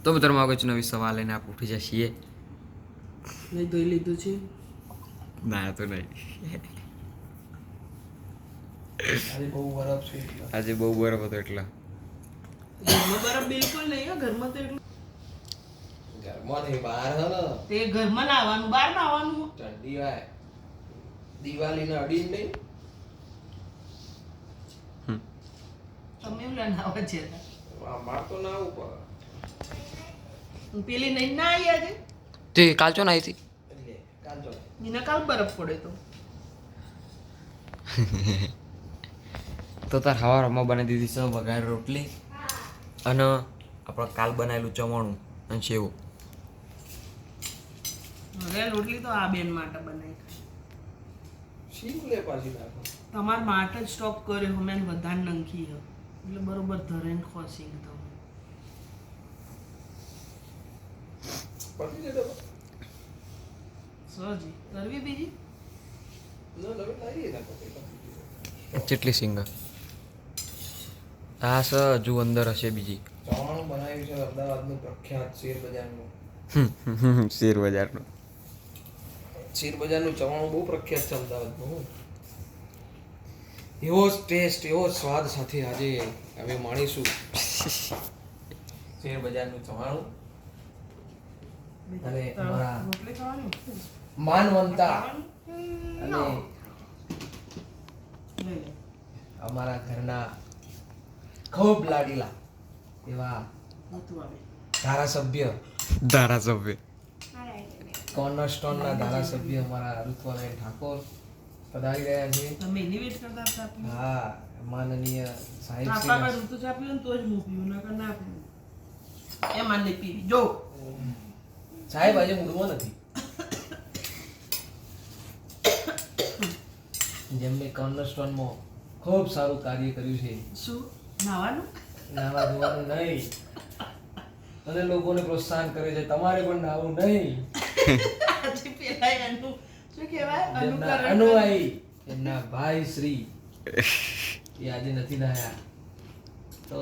તો મિત્રો માગો છું નવી સવાલ લઈને આપણે ઉઠી જઈએ. નહીં ધોઈ લીધું છે. ના તો નહીં, આજે બહુ બરફ છે એટલે. આજે બહુ બરફ હતો એટલે. ઘરમાં બરફ બિલકુલ નહીં હો. ઘરમાં તો એટલું ઘરમાં નહીં, બહાર હે ને તે ઘરમાં નાવાનું, બહાર નાવાનું. ઠંડી હોય. દિવાળીને અડીને નહીં. તમે એવું નાવા છે માર તો ના ઉપર પેલી નહીં ના આવી આજે. તે કાલ ચો ના આવી એટલે કાંચો એના કાલ બરફ પડે તો તાર હવારમાં બનાવી દીધી છે વઘાર રોટલી અને આપણે કાલ બનાવેલું ચવાણું અને સેવ. હવે રોટલી તો આ બેન માટે બનાવી. શીમ લે પાછી નાખો. તમારા માટે જ સ્ટોક કર્યો અમે વધારે નંખી હે એટલે બરોબર ધરેન ખોસી તમે. પતી જતો સજી કરવી બીજી ન લવે લાવી નાખો. કેટલી સિંગ હા સર હજુ અંદર હશે બીજી. ચવાણું બનાવ્યું છે અમદાવાદનું પ્રખ્યાત શેર બજારનું. શેર બજારનું શેર બજારનું ચવાણું બહુ પ્રખ્યાત છે અમદાવાદનું. એવો ટેસ્ટ, એવો સ્વાદ સાથે આજે અમે માણીશું શેર બજારનું ચવાણું. અને અમારા રોટલી ખાવાની માનવંતા અને લઈ લે. અમારા ઘરના ખૂબ લાડીલા એવા બધું આવે. ધારાસભ્ય, ધારાસભ્ય કોર્નરસ્ટોનના ધારાસભ્ય અમારા ઋત્વાબેન ઠાકોર પધારી રહ્યા છે. તમે એની વેટ કરતા હતા આપી. હા, માનનીય સાહેબ આપણા પર ઋતુ ચા પીવું ને તો જ હું પીવું, નકર ના પીવું. એ માન નહીં પીવી જો. સાહેબ આજે મૂડમાં નથી. જેમને કોર્નરસ્ટોનમાં ખૂબ સારું કાર્ય કર્યું છે. શું નાવાનું? નાવા ધોવાનું નહીં અને લોકોને પ્રોત્સાહન કરે છે. તમારે પણ નાવું નહીં. આજે પેલા એનું શું કહેવાય જેમના અનુકરણ અનુયાયી એમના ભાઈ શ્રી એ આજે નથી નાયા તો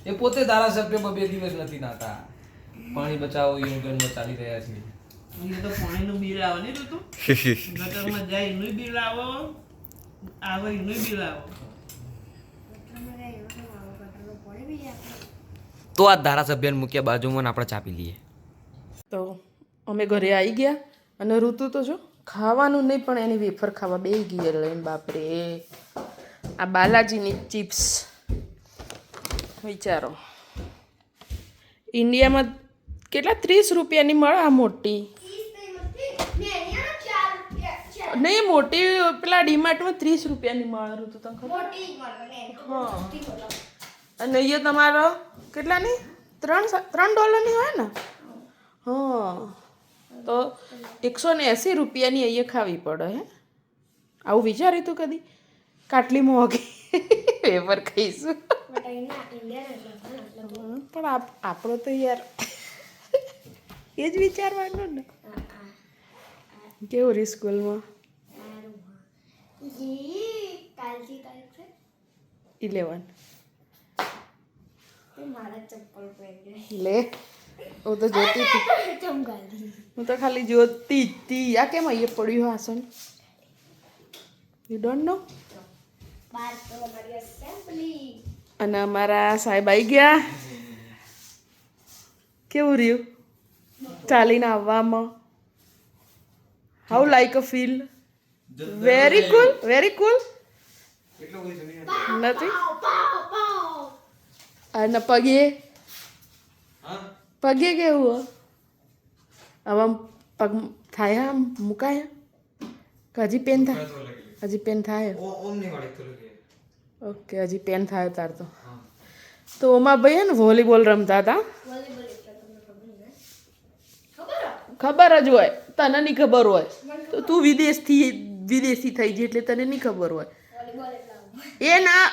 એ પોતે ધારાસભ્ય 2 દિવસ નથી નાતા. પાણી બચાવો યોજનામાં ચાલી રહ્યા છે. એ તો પાણીનું બિલ આવે નહીં ઋતુ ગટરમાં જાય એનું બિલ આવો આવે એનું બિલ આવો. તો આ ધારાસભ્યને મૂક્યા બાજુમાં ને આપણે ચાપી લઈએ. તો અમે ઘરે આવી ગયા અને ઋતુ તો જો ખાવાનું નહીં પણ એની વેફર ખાવા બે ગઈ લઈને. બાપરે, આ બાલાજીની ચિપ્સ વિચારો ઇન્ડિયામાં કેટલા 30 રૂપિયાની મળે આ મોટી. નહીં મોટી પેલા ડીમાર્ટમાં 30 રૂપિયાની મળે ઋતુ તને ખબર? હા, અને અહીંયા તમારો કેટલાની $3 હોય ને? હા, તો 180 રૂપિયાની અહીંયા ખાવી પડે. હે આવું વિચાર્યું તું કદી? કાટલી મોંઘી વેફર ખાઈશું. પણ આપણો તો યાર એ જ વિચારવાનું ને. કેવું રહી સ્કૂલમાં? 11 લે હું તો જોતી હતી. હું તો ખાલી જોતી હતી. આ કેમ અહીંયા પડ્યું આસન? You don't know. અને અમારા સાહેબ આવી ગયા. કેવું રહ્યું ચાલીને આવવામાં? How like a feel? Very cool, very cool. નથી અને પગે પગે કેવું? હવે પગ થાય આમ મુકાય કે હજી પેન થાય? હજી પેન થાય. ઓકે, હજી પેન થાય તાર તો. તો ઓમાં ભાઈ ને વોલીબોલ રમતા હતા. ખબર જ હોય તને, નહીં ખબર હોય તો તું વિદેશી થઈ ગઈ એટલે તને નહીં ખબર હોય. એ ના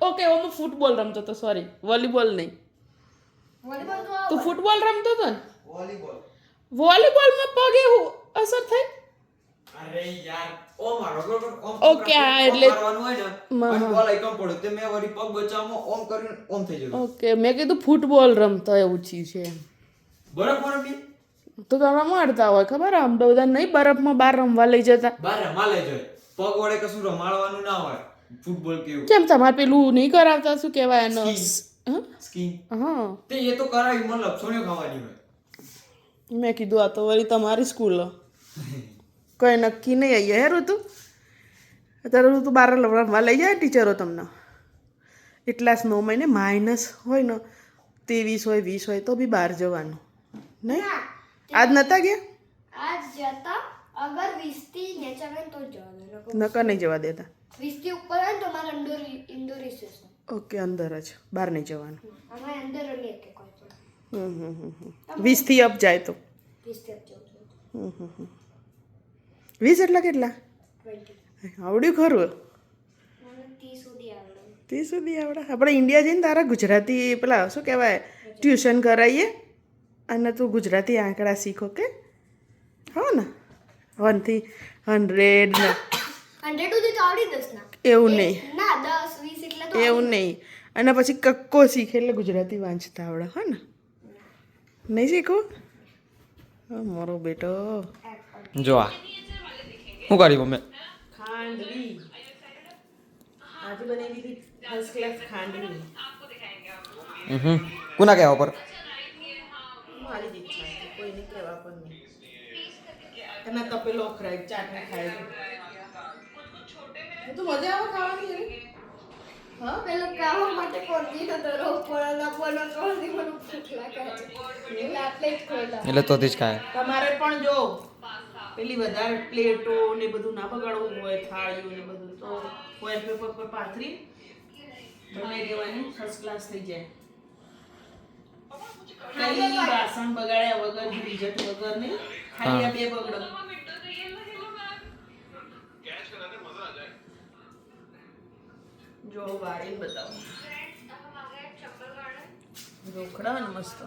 ઓકે, હું ફૂટબોલ રમતો હતો. સોરી, વોલીબોલ નહીં. તું ફૂટબોલ રમતો હતો ને? વોલીબોલમાં પગે અસર થઈ? અરે યાર ઓમ મારો બરોબર ઓમ ઓકે, હા, એટલે- મારવાનું હોય ને અને બોલ આઈકમ પડ્યો તે મેં વળી પગ બચાવમાં ઓમ કરીને ઓમ થઈ જતું ઓકે, મેં કીધું ફૂટબોલ રમતા એવું ચી છે એમ. બરફ બરફ બી તો તમે રમાડતા હોય ખબર અમદાવાદ નહીં બરફમાં બહાર રમવા લઈ જતા. બાર રમા લઈ જાય પગ વડે કશું રમાડવાનું ના હોય ફૂટબોલ કેવું કેમ તમારે પેલું નહીં કરાવતા શું કહેવાય એનો હં? સ્કીન હા તે એ તો કરાવી મને લપસોને ખાવાની હોય મેં કીધું આ તો વળી તમારી સ્કૂલ કંઈ નક્કી નહીં અહીંયા હે ઋતુ અત્યારે ઋતુ બાર રમવા લઈ જાય ટીચરો તમને એટલા સ્નોમાં ને માઇનસ હોય ને 23 હોય 20 હોય તો બી બહાર જવાનું નહીં આજ નતા ગયા આજ જતા અગર 20 થી નીચે આવે ને તો જ જવાનું નકર નહીં જવા દેતા 20 થી ઉપર હોય ને તો મારે ઇન્ડોર રિસેસ ઓકે અંદર જ બહાર નહીં જવાનું અમે અંદર રમીએ કે કોઈ પણ 20 થી અપ જાય તો 20 થી જવું 20 એટલે કેટલા 20 આવડ્યું ખરું મને 30 સુધી આવડે 30 સુધી આવડે આપણે ઇન્ડિયા જઈને તારા ગુજરાતી પેલા શું કહેવાય ટ્યુશન કરાવીએ અને તું ગુજરાતી આંકડા શીખો કે હો ને 1 થી 100 ને 100 સુધી તો આવડી દસ ના એવું નહીં ના 10 20 એટલે તો એવું નહીં અને પછી કક્કો શીખે એટલે ગુજરાતી વાંચતા આવડે હો ને નહીં શીખવું હા મારો બેટો જો આ શું કરી મમ્મી ખાંડવી આજે બનાવી દીધી ફર્સ્ટ ક્લાસ ખાંડવી કોના કહેવા પર મારી જ ઈચ્છા છે કોઈને કહેવા પણ નહીં એના તપેલો ખરાય ચાટને ખાય છે તો મજા આવે ખાવાની એની હા પેલો કાવા માટે કોરજી તો દરો પોળા પોળા કોરજી મને ફૂટલા કરે એટલે આટલે જ ખોલા એટલે તો જ ખાય તમારે પણ જો પેલી વધારે પ્લેટો ને બધું ના બગાડવું હોય થાળીઓ ને બધું તો ફોઇલ પેપર પર પાથરી બનાવી દેવાની ફર્સ્ટ ક્લાસ થઈ જાય કઈ વાસણ બગાડ્યા વગર રિઝલ્ટ વગર નહીં ખાલી આ બે બગડો જો વાળીને બતાવો રોકડા ને મસ્ત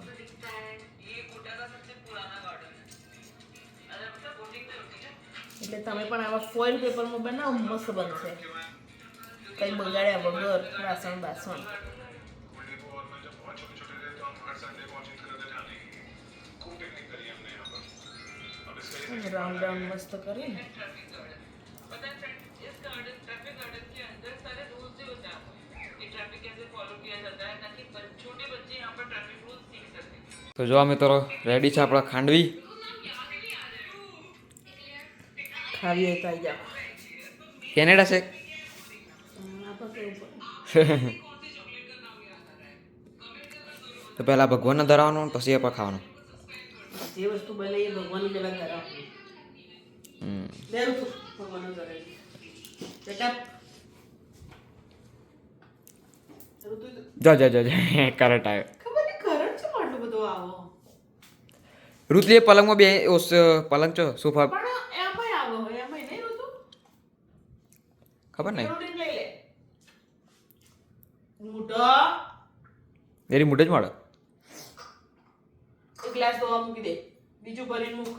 એટલે તમે પણ આવા ફોઇલ પેપરમાં બનાવો મસ્ત બનશે કઈ બગાડ્યા વગર વાસણ બાસણ રાઉન્ડ રાઉન્ડ મસ્ત કરીને તો જો અમે તો રેડી છે આપણા ખાંડવી ખાવી હોય તો આવી જાઓ કેનેડા છે તો પહેલા ભગવાનને ધરાવવાનું પછી આપણે ખાવાનું જે વસ્તુ બને એ ભગવાનની પેલા ધરાવવાની લેરું તું ભગવાનનું ધરાવી બેટા જો જો જો કરંટ આવ્યો ખબર નહીં કરંટ છે આટલો બધો આવો ઋતુએ પલંગમાં બે પલંગ છો સોફા પણ એમાંય આવો હોય એમાંય નહીં હોતું ખબર નહીં જરૂરી લઈ લે મોટો એરી મોઢે જ મળે એક ગ્લાસ દવા મૂકી દે બીજું ભરીને મૂક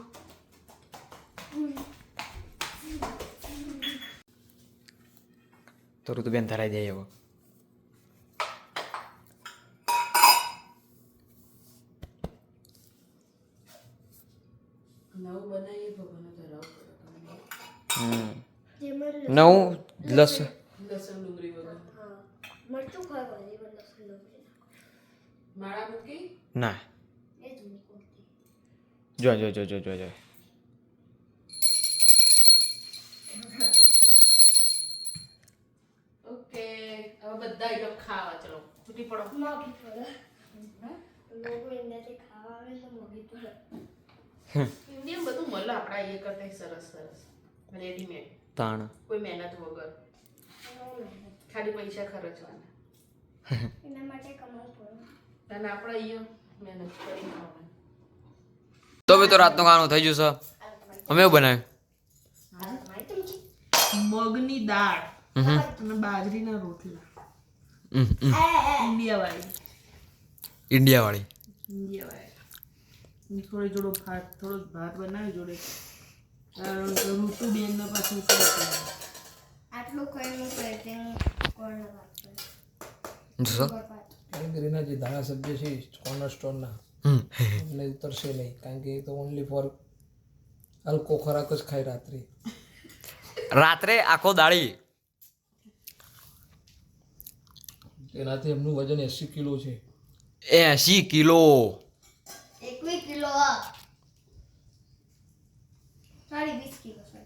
તો ઋતુબેન ધરાઈ જાય એવો નવું બનાવીએ ભગવાનનો ધરાવ કરો જેમાં નવું લસ લસણ ડુંગળી વગર હા મરચું ખાવાનું પણ લસણ ડુંગળી માળા મૂકી ના એ જ મૂકું જો જો જો જો જો જો ઓકે હવે બધા આઈટમ ખાવા ચલો છૂટી પડો મોગી પડે લોકો એનાથી ખાવા આવે તો મોગી પડે ઇન્ડિયન બધું મળે આપણા એ કરતા સરસ સરસ રેડીમેડ તાણ કોઈ મહેનત વગર ખાલી પૈસા ખર્ચવાના એના માટે કમાવું પડે અને આપણે અહીંયા મહેનત કરી ખાવાનું તો બી તો રાતનું ખાવાનું થઈ ગયું છે અમે એવું બનાવ્યું મગની દાળ અને બાજરીના રોટલા ઇન્ડિયા વાળી ઇન્ડિયાવાળી થોડી જોડો ભાત થોડો ભાત બનાવી જોડે ઋતુબેનનો પાછું શું હતું? આટલું ખાઈને પેટિંગ કોણ રાખે જોશો કેટેગરીના જે ધારાસભ્ય છે કોર્નર સ્ટોરના એમને ઉતરશે નહીં કારણ કે એ તો ઓનલી ફોર હલકો ખોરાક જ ખાય રાત્રે. રાત્રે આખો દાડી એનાથી એમનું વજન 80 કિલો છે. 80 કિલો 21 કિલો સાડી 20 કિલો છે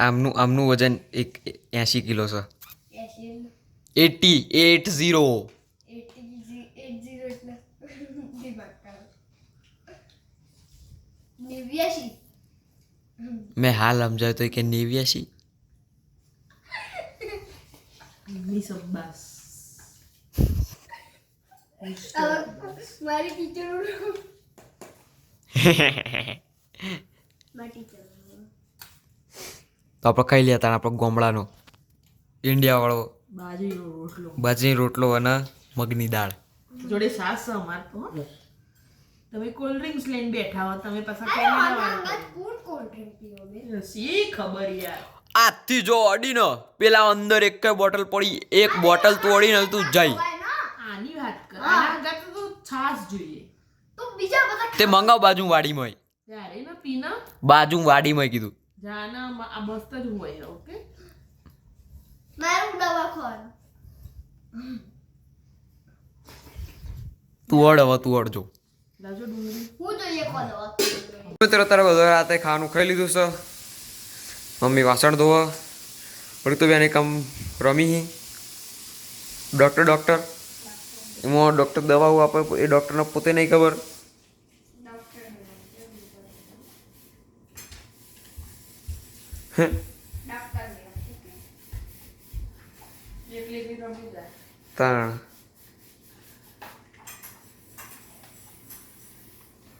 આમનું વજન 80 કિલો છે 80 80 એટલે ડિવાઇડ કરો 89 મેં હાલ સમજાવ્યું તો કે 89 મી સબ્બાસ. મારી ટીચર મારી ટીચર તો આપણે ખાઈ લે તાર આપણો ગોમડાનો ઇન્ડિયાવાળો બાજરીનો રોટલો બાજરી રોટલો અને મગની દાળ. જોડે સાસ છે અમાર તો હો. તમે કોલ્ડ ડ્રિંક્સ લઈને બેઠા હો તમે પાછા કેનેડા વાળા કોલ્ડ ડ્રિંક પીવો બે સી ખબર યાર. આજથી જો અડીને પેલા અંદર એક બોટલ પડી એક બોટલ તોડીને તું જઈ આની વાત કર આના આગળ તો છાસ જોઈએ. તો બીજા બધા તે મંગાવ બાજુ વાડીમાં ત્યારે ને પીના બાજુ વાડીમાં કીધું જાના આ મસ્ત જ હોય ઓકે. મારું દવાખાન તું અડ હવે તું અડજો લાજો ડુંગળી હું જોઈએ કો દવા મિત્રો તારે બધો રાતે ખાવાનું ખાઈ લીધું છે મમ્મી વાસણ ધોવા ઋતુબેન એકમ રમી ડૉક્ટર એમાં ડૉક્ટર દવાઓ આપે એ ડૉક્ટરને પોતે નહીં ખબર એકલી બી રમી જાય. તાણ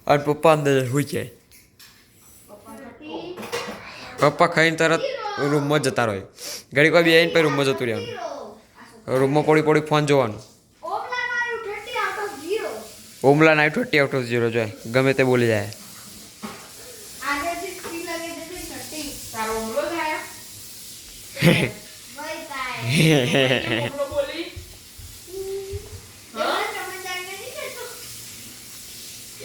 અને પપ્પા અંદર હોઈ જાય પપ્પા ખાઈને તરત રૂમમાં જતા રહે ઘડીક વાર બી આવીને પછી રૂમમાં જતું રહેવાનું રૂમમાં પડી ફોન જોવાનું ઓમલા મારું 30 આઉટ ઓફ 0 ઓમલા નાઇટ 30 આઉટ ઓફ 0 જોય ગમે તે બોલી જાય આગળથી સ્ક્રીન લગાવી દેતી 30 તારો ઉમરો થાય વઈ થાય ઉમરો બોલી હા તમે જાણને નહીં કરતો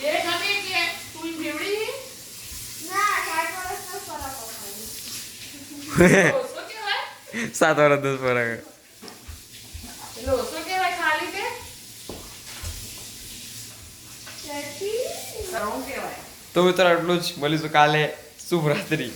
એ ગમે કે તું બેવડી ના 60 વર્ષનો ફરક ઓછો કેવાય 7 વર્ષ 10 ફરક એટલે ઓછો કેવાય ખાલી કે 30 તારો કેવાય. તો મિત્રો આટલું જ મળીશું કાલે શુભ રાત્રિ